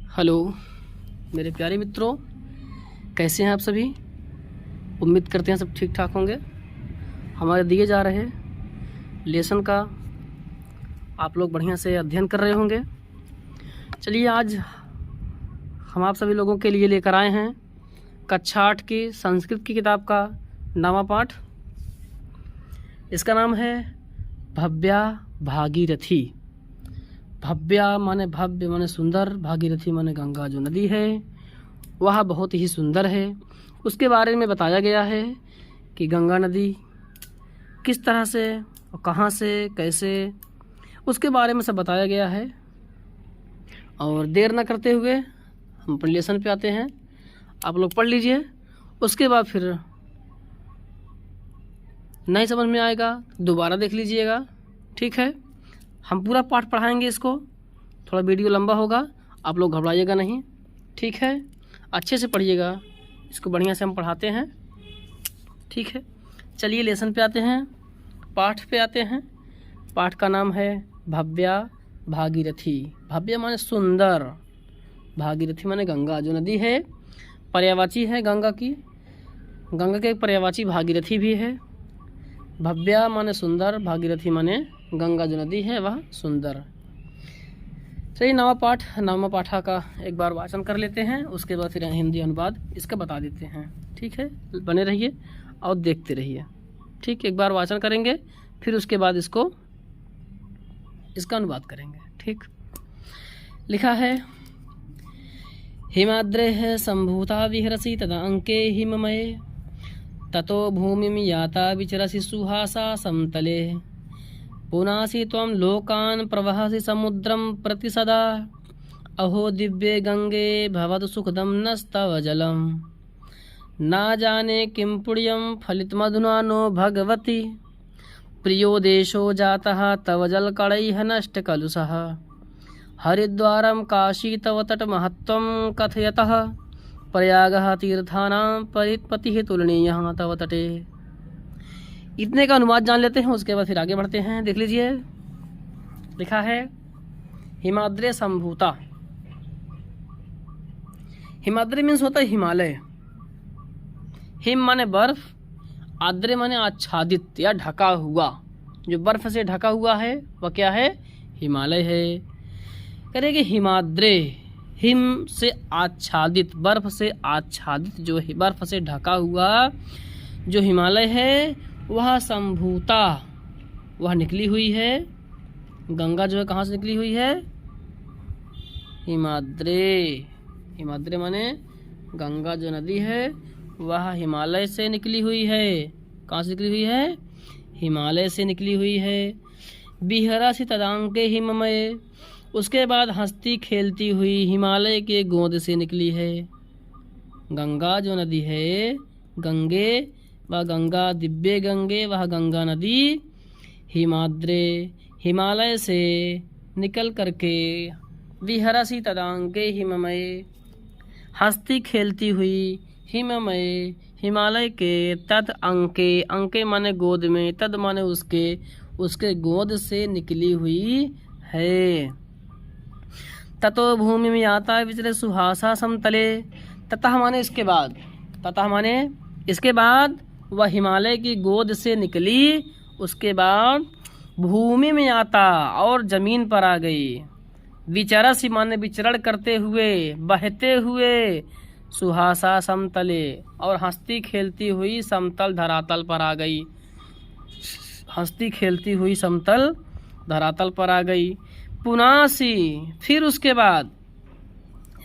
Hello मेरे प्यारे मित्रों, कैसे हैं आप सभी। उम्मीद करते हैं सब ठीक ठाक होंगे। हमारे दिए जा रहे लेसन का आप लोग बढ़िया से अध्ययन कर रहे होंगे। चलिए आज हम आप सभी लोगों के लिए लेकर आए हैं कक्षा 8 की संस्कृत की किताब का 9वां पाठ। इसका नाम है भव्या भागीरथी। भव्या माने भव्य माने सुंदर, भागीरथी माने गंगा जो नदी है वह बहुत ही सुंदर है। उसके बारे में बताया गया है कि गंगा नदी किस तरह से और कहाँ से कैसे, उसके बारे में सब बताया गया है। और देर न करते हुए हम अपने लेसन पे आते हैं। आप लोग पढ़ लीजिए, उसके बाद फिर नहीं समझ में आएगा दोबारा देख लीजिएगा, ठीक है। हम पूरा पाठ पढ़ाएंगे, इसको थोड़ा वीडियो लंबा होगा, आप लोग घबराइएगा नहीं, ठीक है। अच्छे से पढ़िएगा, इसको बढ़िया से हम पढ़ाते हैं, ठीक है। चलिए लेसन पे आते हैं, पाठ पे आते हैं। पाठ का नाम है भव्या भागीरथी। भव्य माने सुंदर, भागीरथी माने गंगा जो नदी है, पर्यायवाची है गंगा की। गंगा के एक पर्यायवाची भागीरथी भी है। भव्या माने सुंदर, भागीरथी माने गंगा जो नदी है वह सुंदर। चलिए नवा पाठा का एक बार वाचन कर लेते हैं, उसके बाद फिर हिंदी अनुवाद इसका बता देते हैं, ठीक है। बने रहिए और देखते रहिए, ठीक। एक बार वाचन करेंगे, फिर उसके बाद इसका अनुवाद करेंगे, ठीक। लिखा है, हिमाद्रेः सम्भूता विहरसि तदा अंके हिममये, ततो भूमिं याता विचरसि सुहासा समतले, पुनासि त्वं लोकान् प्रवहसि समुद्रं प्रति सदा, अहो दिव्ये गंगे भवतु सुखदं नस्तव जलम्, न जाने किं पुण्यं फलितमधुना नो भगवति, प्रियो देशो जातः तव जलकणैः नष्टकलुषः, हरिद्वारं काशी तव तटमहत्त्वं कथयतः, प्रयागः तीर्थानां परिपतिः तुलनीयः तव तटे। इतने का अनुवाद जान लेते हैं, उसके बाद फिर आगे बढ़ते हैं। देख लीजिए, लिखा है हिमाद्रे संभूता। हिमाद्री मीन्स होता है हिमालय। हिम माने बर्फ, आद्रे माने आच्छादित या ढका हुआ। जो बर्फ से ढका हुआ है वह क्या है? हिमालय है। करेंगे हिमाद्रे, हिम से आच्छादित, बर्फ से आच्छादित, जो बर्फ से ढका हुआ जो हिमालय है वह संभूता, वह निकली हुई है। गंगा जो है कहाँ से निकली हुई है? हिमाद्रे। हिमाद्रे माने गंगा जो नदी है वह हिमालय से निकली हुई है। कहाँ से निकली हुई है? हिमालय से निकली हुई है। बिहरसि तदांके हिममये, उसके बाद हंसती खेलती हुई हिमालय के गोद से निकली है। गंगा जो नदी है, गंगे वह गंगा, दिव्य गंगे वह गंगा नदी हिमाद्रे, हिमालय से निकल करके, विहरसि तदांके हिममये, हंसती खेलती हुई हिममये, हिमालय के तद अंके, अंके माने गोद में, तद माने उसके गोद से निकली हुई है। ततो भूमि में आता विचरे सुहासा समतले, ततः माने इसके बाद, ततः माने इसके बाद वह हिमालय की गोद से निकली, उसके बाद भूमि में आता और जमीन पर आ गई। विचरसि माने विचरण करते हुए, बहते हुए, सुहासा समतले, और हंसती खेलती हुई समतल धरातल पर आ गई। हंसती खेलती हुई समतल धरातल पर आ गई। पुनासी, फिर उसके बाद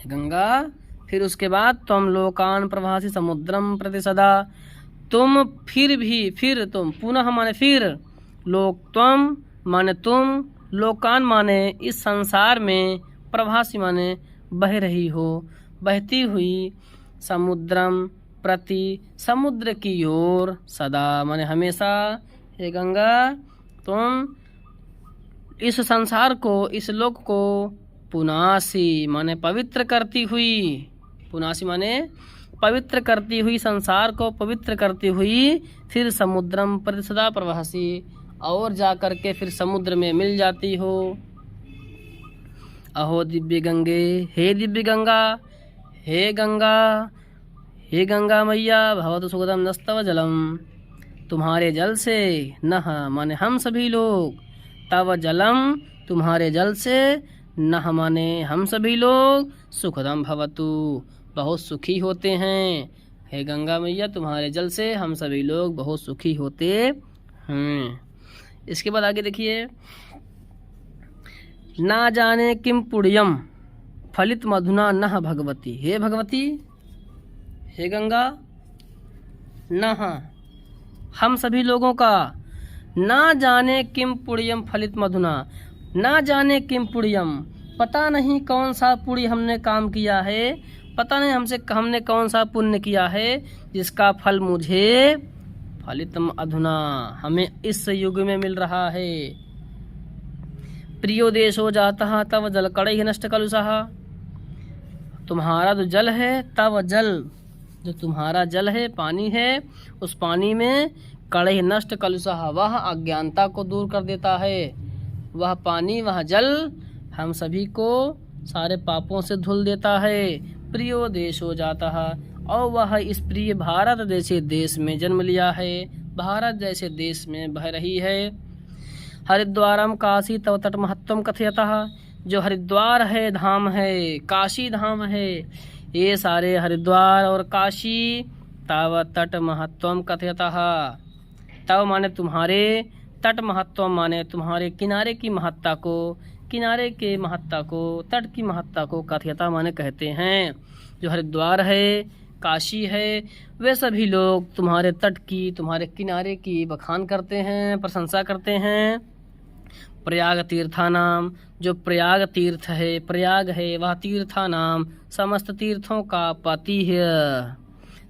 गंगा, फिर उसके बाद तुम लोकान प्रवासी समुद्रम प्रति सदा, तुम फिर भी, फिर तुम, पुनः माने फिर, लोक तुम माने तुम, लोकान माने इस संसार में, प्रवासी माने बह रही हो, बहती हुई, समुद्रम प्रति समुद्र की ओर, सदा माने हमेशा, हे गंगा तुम इस संसार को, इस लोक को, पुनासी माने पवित्र करती हुई, पुनासी माने पवित्र करती हुई, संसार को पवित्र करती हुई, फिर समुद्रम प्रति सदा प्रवासी, और जा करके फिर समुद्र में मिल जाती हो। अहो दिव्य गंगे, हे दिव्य गंगा, हे गंगा, हे गंगा मैया भवतु सुखदम नस्तव जलम, तुम्हारे जल से नह माने हम सभी लोग, तव जलम तुम्हारे जल से, नह माने हम सभी लोग, सुखदम भवतु बहुत सुखी होते हैं। हे गंगा मैया तुम्हारे जल से हम सभी लोग बहुत सुखी होते हैं। इसके बाद आगे देखिए, ना जाने किम पुण्यम फलित मधुना नह भगवती, हे भगवती, हे गंगा, नह हम सभी लोगों का, ना जाने किम पुण्यम फलित मधुना, ना जाने किम पुण्यम पता नहीं कौन सा पुण्य हमने काम किया है, पता नहीं हमने कौन सा पुण्य किया है जिसका फल मुझे फलितम अधुना हमें इस युग में मिल रहा है। प्रियो देशो जाता तव जल कड़ई नष्ट कलुषः, तुम्हारा जो जल है, तव जल जो तुम्हारा जल है, पानी है, उस पानी में कड़ई नष्ट कलुषः वह अज्ञानता को दूर कर देता है। वह पानी, वह जल हम सभी को सारे पापों से धुल देता है। प्रियो देश हो जाता है, और वह इस प्रिय भारत जैसे देश में जन्म लिया है, भारत जैसे देश में बह रही है। हरिद्वारम काशी तव तट महत्वम कथयतः, जो हरिद्वार है, धाम है, काशी धाम है, ये सारे हरिद्वार और काशी तव तट महत्वम कथयतः, तव माने तुम्हारे, तट महत्व माने तुम्हारे किनारे की महत्ता को, किनारे के महत्ता को, तट की महत्ता को कथयता माने कहते हैं। जो हरिद्वार है, काशी है, वे सभी लोग तुम्हारे तट की, तुम्हारे किनारे की बखान करते हैं, प्रशंसा करते हैं। प्रयाग तीर्थानाम, जो प्रयाग तीर्थ है, प्रयाग है वह तीर्थानाम समस्त तीर्थों का पति है,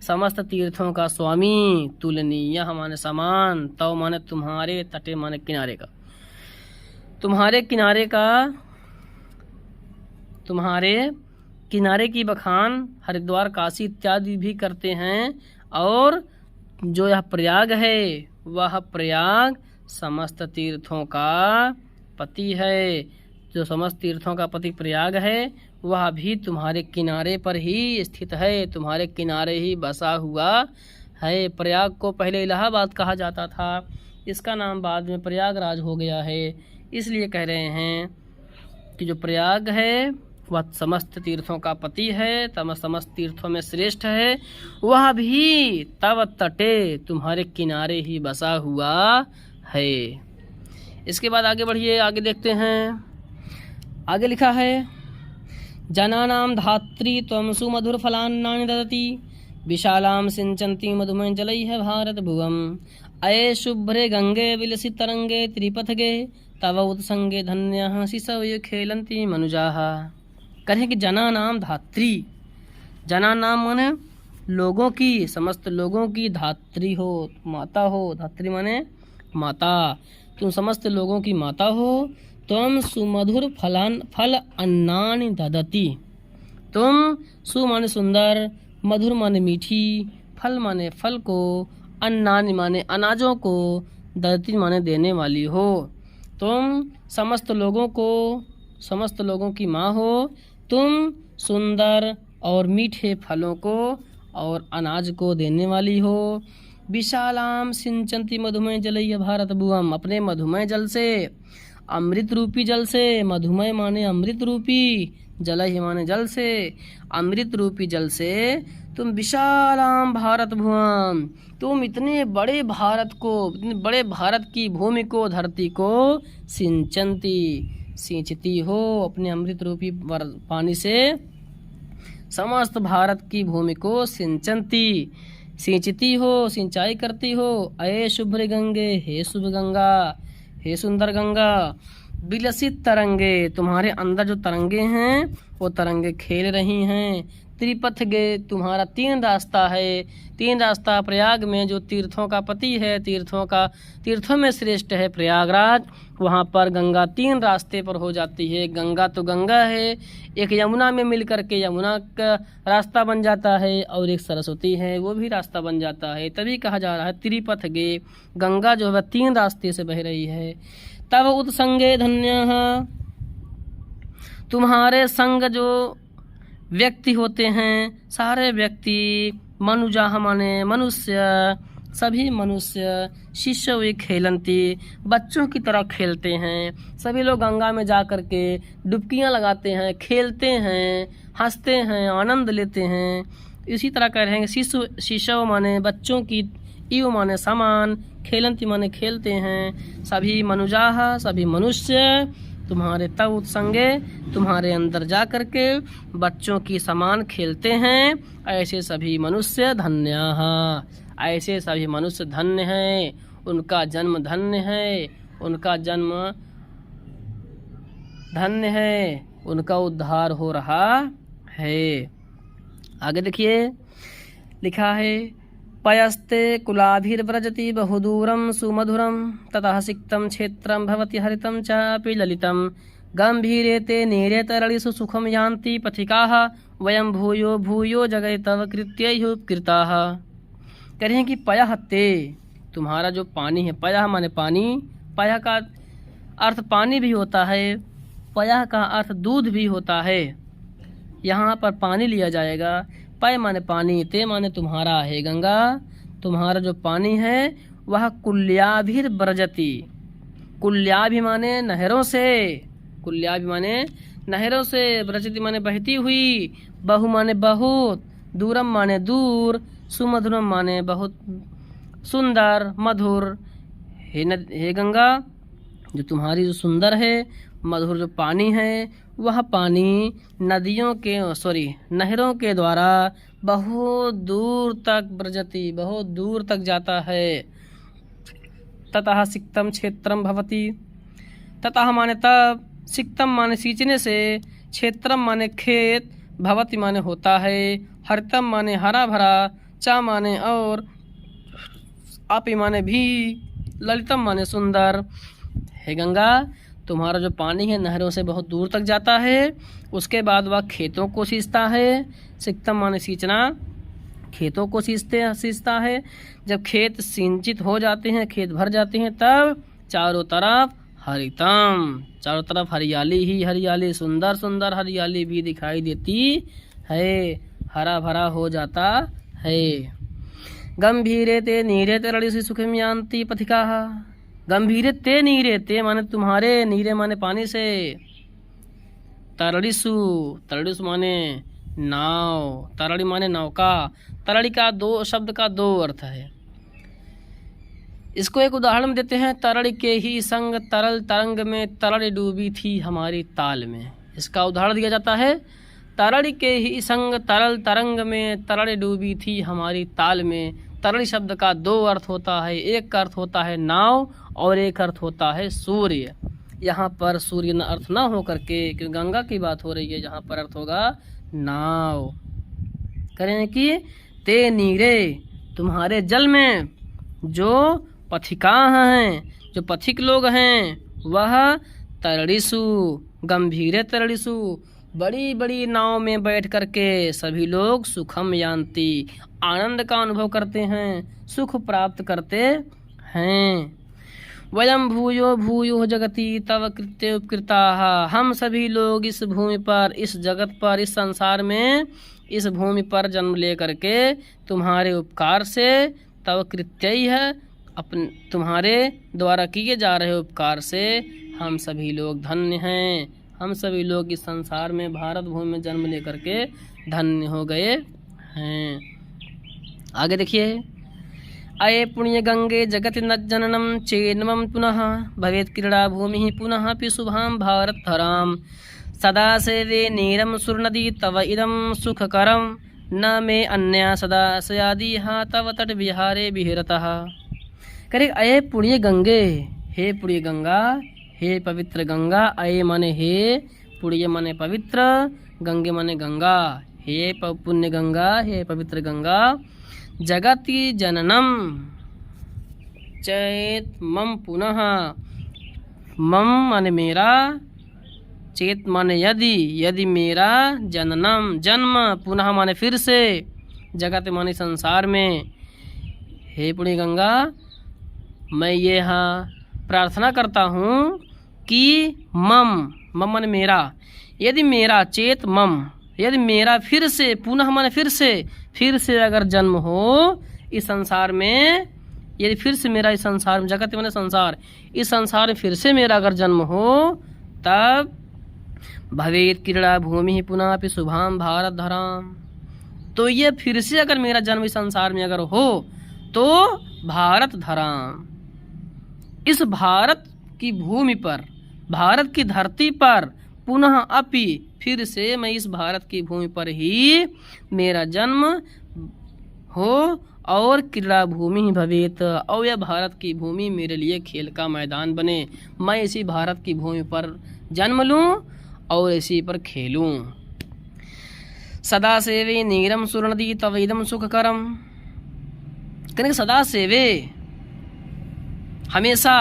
समस्त तीर्थों का स्वामी। तुलनीय माने समान, तव माने तुम्हारे, तटे माने किनारे का, तुम्हारे किनारे का, तुम्हारे किनारे की बखान हरिद्वार काशी इत्यादि भी करते हैं। और जो यह प्रयाग है, वह प्रयाग समस्त तीर्थों का पति है। जो समस्त तीर्थों का पति प्रयाग है, वह भी तुम्हारे किनारे पर ही स्थित है, तुम्हारे किनारे ही बसा हुआ है। प्रयाग को पहले इलाहाबाद कहा जाता था, इसका नाम बाद में प्रयागराज हो गया है। इसलिए कह रहे हैं कि जो प्रयाग है वह समस्त तीर्थों का पति है, समस्त तीर्थों में श्रेष्ठ है, वह भी तव तटे तुम्हारे किनारे ही बसा हुआ है। इसके बाद आगे बढ़िए, आगे देखते हैं। आगे लिखा है, जनानां धात्री त्वं सुमधुर फलान्नानि ददति, विशालां सिंचन्ति मधुमय जलैः भारत भुवम्, अये शुभ्रे गंगे विलसि तरंगे त्रिपथगे, तव उत्संगे धन्यः शिशवयो खेलन्ति मनुजाः। कहें कि जनानां धात्री, जनानां माने लोगों की, समस्त लोगों की, धात्री हो, माता हो, धात्री माने माता, तुम समस्त लोगों की माता हो। तुम सुमधुर फल अन्नानि ददति, तुम सु माने सुंदर, मधुर माने मीठी, फल माने फल को, अन्नानि माने अनाजों को, ददति माने देने वाली हो। तुम समस्त लोगों को, समस्त लोगों की माँ हो। तुम सुंदर और मीठे फलों को और अनाज को देने वाली हो। विशालाम सिंचंती मधुमय जलैः भारत भुवम्, अपने मधुमय जल से, अमृत रूपी जल से, मधुमय माने अमृत रूपी, जलैः माने जल से, अमृत रूपी जल से तुम विशालाम भारत भुवम्, तुम इतने बड़े भारत को, इतने बड़े भारत की भूमि को, धरती को सिंचंती, सींचती हो अपने अमृत रूपी पानी से, समस्त भारत की भूमि को सिंचंती, सिंचती हो, सिंचाई करती हो। अये शुभ्र गंगे, हे शुभ गंगा, हे सुंदर गंगा, विलसित तरंगे, तुम्हारे अंदर जो तरंगे हैं वो तरंगे खेल रही हैं। त्रिपथ गे, तुम्हारा तीन रास्ता है, तीन रास्ता प्रयाग में जो तीर्थों का पति है, तीर्थों में श्रेष्ठ है प्रयागराज, वहाँ पर गंगा तीन रास्ते पर हो जाती है। गंगा तो गंगा है, एक यमुना में मिल करके यमुना का रास्ता बन जाता है, और एक सरस्वती है वो भी रास्ता बन जाता है। तभी कहा जा रहा है त्रिपथ गे, गंगा जो है तीन रास्ते से बह रही है। तब उत्संगे धन्यः, तुम्हारे संग जो व्यक्ति होते हैं, सारे व्यक्ति, मनुजाह माने मनुष्य, सभी मनुष्य, शिष्य वे खेलंती, बच्चों की तरह खेलते हैं। सभी लोग गंगा में जा कर के डुबकियां लगाते हैं, खेलते हैं, हंसते हैं, आनंद लेते हैं। इसी तरह कह रहे हैं शिष्य माने बच्चों की, इव माने समान, खेलंती माने खेलते हैं। सभी मनुजाह, सभी मनुष्य तुम्हारे तव संगे, तुम्हारे अंदर जा कर के बच्चों की समान खेलते हैं। ऐसे सभी मनुष्य धन्याः, ऐसे सभी मनुष्य धन्य हैं, उनका जन्म धन्य है, उनका जन्म धन्य है, उनका उद्धार हो रहा है। आगे देखिए लिखा है, पयस्ते कुलाभिर्व्रजति बहुदूरं सुमधुरं ततः सिक्तं क्षेत्रं भवति हरितं चापि ललितं गंभीरे ते नीरे तरलिषु सुखं यान्ति पथिकाः वयं भूयो भूयो जगै तव कृत्यैरुपकृताः। कह रहे हैं कि पयः ते, तुम्हारा जो पानी है, पयः माने पानी, पयः का अर्थ पानी भी होता है, पयः का अर्थ दूध भी होता है। यहाँ पर पानी लिया जाएगा। पय माने पानी, ते माने तुम्हारा है गंगा, तुम्हारा जो पानी है वह कुल्याभिर्व्रजति, कुल्याभि माने नहरों से, कुल्याभि माने नहरों से, व्रजति माने बहती हुई, बहु माने बहुत, दूरम माने दूर, सुमधुरम माने बहुत सुंदर मधुर। हे गंगा, जो तुम्हारी जो सुंदर है मधुर जो पानी है, वह पानी नदियों के नहरों के द्वारा बहुत दूर तक व्रजति, बहुत दूर तक जाता है। ततः सिक्तम क्षेत्रम भवति, ततः माने तब, सिक्तम माने सींचने से, क्षेत्रम माने खेत, भवति माने होता है, हरितम माने हरा भरा, चा माने और, अपि माने भी, ललितम माने सुंदर। हे गंगा, तुम्हारा जो पानी है नहरों से बहुत दूर तक जाता है, उसके बाद वह खेतों को सींचता है। सिक्तम माने सींचना, खेतों को सींचता है। जब खेत सिंचित हो जाते हैं, खेत भर जाते हैं, तब चारों तरफ हरितम, चारों तरफ हरियाली ही हरियाली, सुंदर सुंदर हरियाली भी दिखाई देती है, हरा भरा हो जाता है। गंभीरे ते नीरे तरलिषु सुखं यान्ति पथिकाः, गंभीरे ते नीरे, ते माने तुम्हारे, नीरे माने पानी से, तरलिषु, तरलिषु माने नाव, तरड़ी माने नौका। तरड़ी का दो शब्द का दो अर्थ है। इसको एक उदाहरण देते हैं, तरड़ी के ही संग तरल तरंग में तरड़ी डूबी थी हमारी ताल में। इसका उदाहरण दिया जाता है, तरड़ी के ही संग तरल तरंग में तरड़ी डूबी थी हमारी ताल में। तरड़ी शब्द का दो अर्थ होता है, एक का अर्थ होता है नाव और एक अर्थ होता है सूर्य। यहाँ पर सूर्य न अर्थ ना हो करके, क्योंकि गंगा की बात हो रही है, यहाँ पर अर्थ होगा नाव। करें कि ते नीरे, तुम्हारे जल में जो पथिका हैं, जो पथिक लोग हैं, वह तरड़िसु, गंभीरे तरड़िसु, बड़ी बड़ी नाव में बैठ करके सभी लोग सुखम यान्ति, आनंद का अनुभव करते हैं, सुख प्राप्त करते हैं। वयम भूयो भूयो जगति तव कृत्य उपकृताः, हम सभी लोग इस भूमि पर, इस जगत पर, इस संसार में, इस भूमि पर जन्म ले करके तुम्हारे उपकार से, तव कृत्य है, अपने तुम्हारे द्वारा किए जा रहे उपकार से हम सभी लोग धन्य हैं। हम सभी लोग इस संसार में, भारत भूमि में जन्म ले करके धन्य हो गए हैं। आगे देखिए, अये पुण्य गंगे जगति न जननम चेन्मम पुनः भवेत् क्रीड़ा भूमि पुनः पिशुभां भारत धराम सदा सेवे नीरम सुरनदी तव इदम सुखकरम न मे अन्या सदा सयादिह तव तट विहारे विहरतः। करे अये पुण्य गंगे, हे पुण्य गंगा, हे पवित्र गंगा। अये माने हे, पुण्य माने पवित्र, गंगे माने गंगा। हे पुण्य गंगा, हे पवित्र गंगा। जगति जननम चेत मम पुनः, मम माने मेरा, चेत माने यदि, यदि मेरा, जननम जन्म, पुनः माने फिर से, जगत माने संसार में। हे पुण्य गंगा, मैं ये प्रार्थना करता हूँ कि मम मम मन मेरा, यदि मेरा चेत मम, यदि मेरा फिर से, पुनः मन फिर से अगर जन्म हो इस संसार में, यदि फिर से मेरा इस संसार में, जगत माने संसार, इस संसार में फिर से मेरा अगर जन्म हो, तब भवेत क्रीड़ा भूमि पुनः शुभाम भारत धराम, तो ये फिर से अगर मेरा जन्म इस संसार में अगर हो तो भारत धराम, इस भारत की भूमि पर, भारत की धरती पर, पुनः अपि फिर से मैं इस भारत की भूमि पर ही मेरा जन्म हो, और क्रीड़ा भूमि ही भवेत, और यह भारत की भूमि मेरे लिए खेल का मैदान बने, मैं इसी भारत की भूमि पर जन्म लूं और इसी पर खेलूं। सदा सेवे नीरम सुरनदी तवेदम सुखकरम, कहने सदा सेवे हमेशा,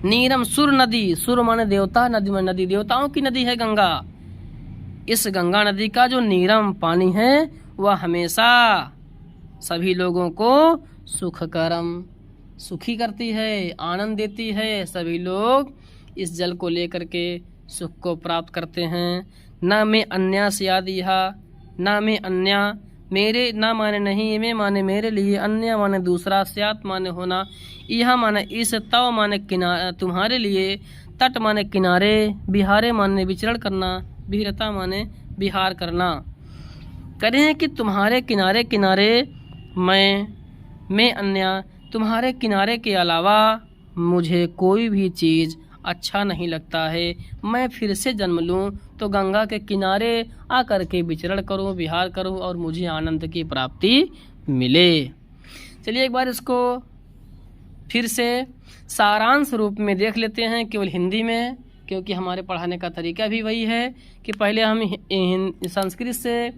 नीरम सुर नदी, सुर माने देवता, नदी माने नदी, देवताओं की नदी है गंगा। इस गंगा नदी का जो नीरम पानी है वह हमेशा सभी लोगों को सुखकरम, सुखी करती है, आनंद देती है। सभी लोग इस जल को लेकर के सुख को प्राप्त करते हैं। न मैं अन्या स्याद यह, न मैं अन्या, मेरे न माने नहीं, में माने मेरे लिए, अन्य माने दूसरा, स्यात माने होना, यह माने इस, तव माने किनारे तुम्हारे लिए, तट माने किनारे, बिहारे माने विचरण करना, विहरता माने विहार करना। करें कि तुम्हारे किनारे किनारे मैं अन्य, तुम्हारे किनारे के अलावा मुझे कोई भी चीज़ अच्छा नहीं लगता है। मैं फिर से जन्म लूँ तो गंगा के किनारे आकर के विचरण करूँ, विहार करूँ और मुझे आनंद की प्राप्ति मिले। चलिए एक बार इसको फिर से सारांश रूप में देख लेते हैं, केवल हिंदी में, क्योंकि हमारे पढ़ाने का तरीका भी वही है कि पहले हम संस्कृत से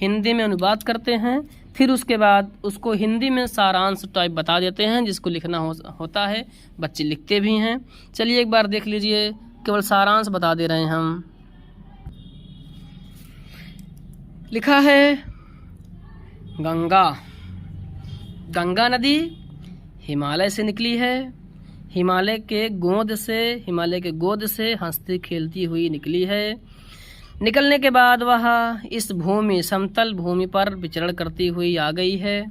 हिंदी में अनुवाद करते हैं, फिर उसके बाद उसको हिंदी में सारांश टाइप बता देते हैं, जिसको लिखना होता है, बच्चे लिखते भी हैं। चलिए एक बार देख लीजिए, केवल सारांश बता दे रहे हैं हम। लिखा है गंगा, गंगा नदी हिमालय से निकली है, हिमालय के गोद से हंसती खेलती हुई निकली है। निकलने के बाद वह इस भूमि, समतल भूमि पर विचरण करती हुई आ गई है।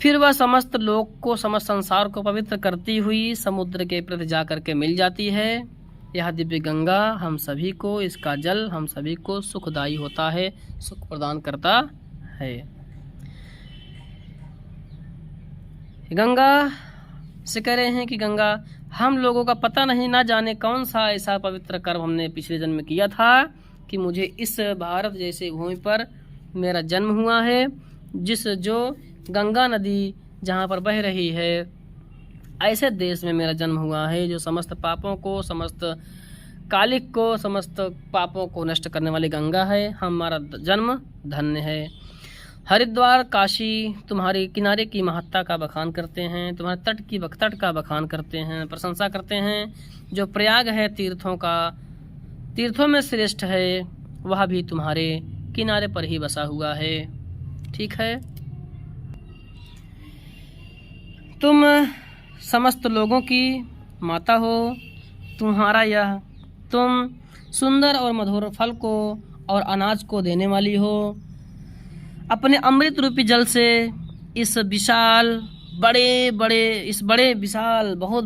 फिर वह समस्त लोक को, समस्त संसार को पवित्र करती हुई समुद्र के प्रति जाकर के मिल जाती है। यह दिव्य गंगा हम सभी को, इसका जल हम सभी को सुखदायी होता है, सुख प्रदान करता है। गंगा से कह रहे हैं कि गंगा, हम लोगों का पता नहीं, ना जाने कौन सा ऐसा पवित्र कर्म हमने पिछले जन्म में किया था कि मुझे इस भारत जैसे भूमि पर मेरा जन्म हुआ है, जो गंगा नदी जहाँ पर बह रही है, ऐसे देश में मेरा जन्म हुआ है, जो समस्त पापों को, समस्त कालिक को, समस्त पापों को नष्ट करने वाली गंगा है। हमारा जन्म धन्य है। हरिद्वार, काशी तुम्हारे किनारे की महत्ता का बखान करते हैं, तुम्हारे तट का बखान करते हैं, प्रशंसा करते हैं। जो प्रयाग है तीर्थों में श्रेष्ठ है, वह भी तुम्हारे किनारे पर ही बसा हुआ है। ठीक है, तुम समस्त लोगों की माता हो, तुम सुंदर और मधुर फल को और अनाज को देने वाली हो। अपने अमृत रूपी जल से इस बहुत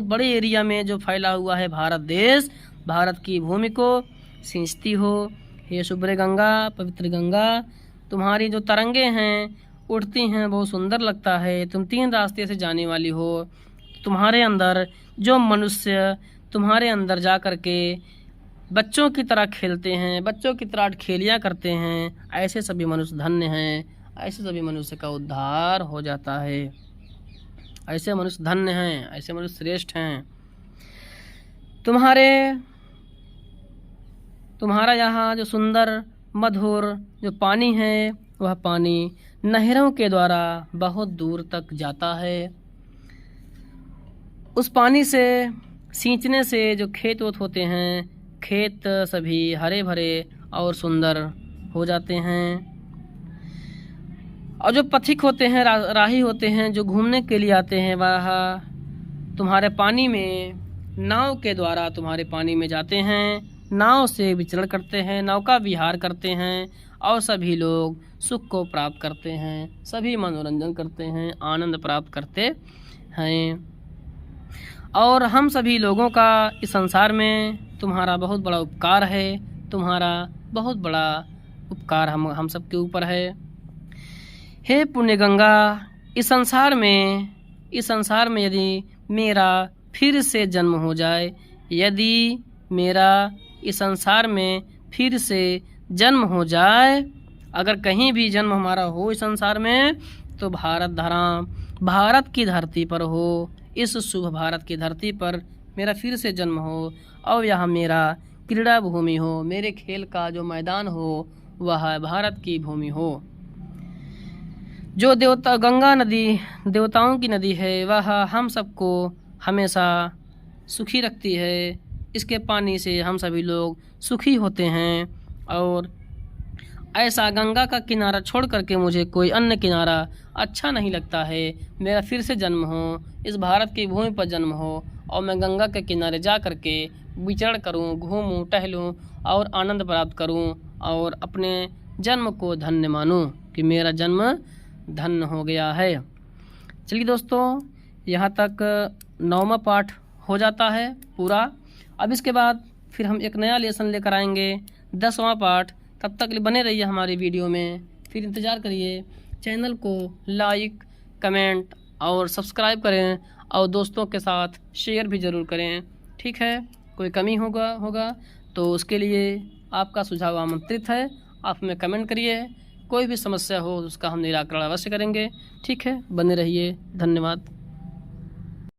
बड़े एरिया में जो फैला हुआ है भारत देश, भारत की भूमि को सिंचती हो। हे शुभ्र गंगा, पवित्र गंगा, तुम्हारी जो तरंगे हैं उठती हैं, बहुत सुंदर लगता है। तुम 3 रास्ते से जाने वाली हो। तुम्हारे अंदर जो मनुष्य तुम्हारे अंदर जा कर के बच्चों की तरह खेलते हैं, बच्चों की तरह खेलियाँ करते हैं, ऐसे सभी मनुष्य धन्य हैं, ऐसे सभी मनुष्य का उद्धार हो जाता है। ऐसे मनुष्य धन्य हैं, ऐसे मनुष्य श्रेष्ठ हैं। तुम्हारा यहाँ जो सुंदर मधुर जो पानी है, वह पानी नहरों के द्वारा बहुत दूर तक जाता है। उस पानी से सींचने से जो खेत होते हैं, खेत सभी हरे भरे और सुंदर हो जाते हैं। और जो पथिक होते हैं, राही होते हैं, जो घूमने के लिए आते हैं, वह तुम्हारे पानी में नाव के द्वारा तुम्हारे पानी में जाते हैं, नाव से विचरण करते हैं, नौका विहार करते हैं और सभी लोग सुख को प्राप्त करते हैं, सभी मनोरंजन करते हैं, आनंद प्राप्त करते हैं। और हम सभी लोगों का इस संसार में तुम्हारा बहुत बड़ा उपकार है, तुम्हारा बहुत बड़ा उपकार हम सबके ऊपर है। हे पुण्य गंगा, इस संसार में यदि मेरा फिर से जन्म हो जाए, यदि मेरा इस संसार में फिर से जन्म हो जाए, अगर कहीं भी जन्म हमारा हो इस संसार में, तो भारत की धरती पर हो, इस शुभ भारत की धरती पर मेरा फिर से जन्म हो और यह मेरा क्रीड़ा भूमि हो, मेरे खेल का जो मैदान हो वह भारत की भूमि हो। जो गंगा नदी देवताओं की नदी है, वह हम सबको हमेशा सुखी रखती है, इसके पानी से हम सभी लोग सुखी होते हैं। और ऐसा गंगा का किनारा छोड़ करके मुझे कोई अन्य किनारा अच्छा नहीं लगता है। मेरा फिर से जन्म हो, इस भारत की भूमि पर जन्म हो और मैं गंगा के किनारे जा करके विचरण करूं, घूमूं, टहलूं और आनंद प्राप्त करूं और अपने जन्म को धन्य मानूं कि मेरा जन्म धन्य हो गया है। चलिए दोस्तों, यहाँ तक 9वां पाठ हो जाता है पूरा। अब इसके बाद फिर हम एक नया लेसन लेकर आएंगे, 10वां पाठ। तब तक बने रहिए हमारी वीडियो में, फिर इंतज़ार करिए। चैनल को लाइक, कमेंट और सब्सक्राइब करें और दोस्तों के साथ शेयर भी ज़रूर करें। ठीक है, कोई कमी होगा तो उसके लिए आपका सुझाव आमंत्रित है। आप हमें कमेंट करिए, कोई भी समस्या हो उसका हम निराकरण अवश्य करेंगे। ठीक है, बने रहिए। धन्यवाद।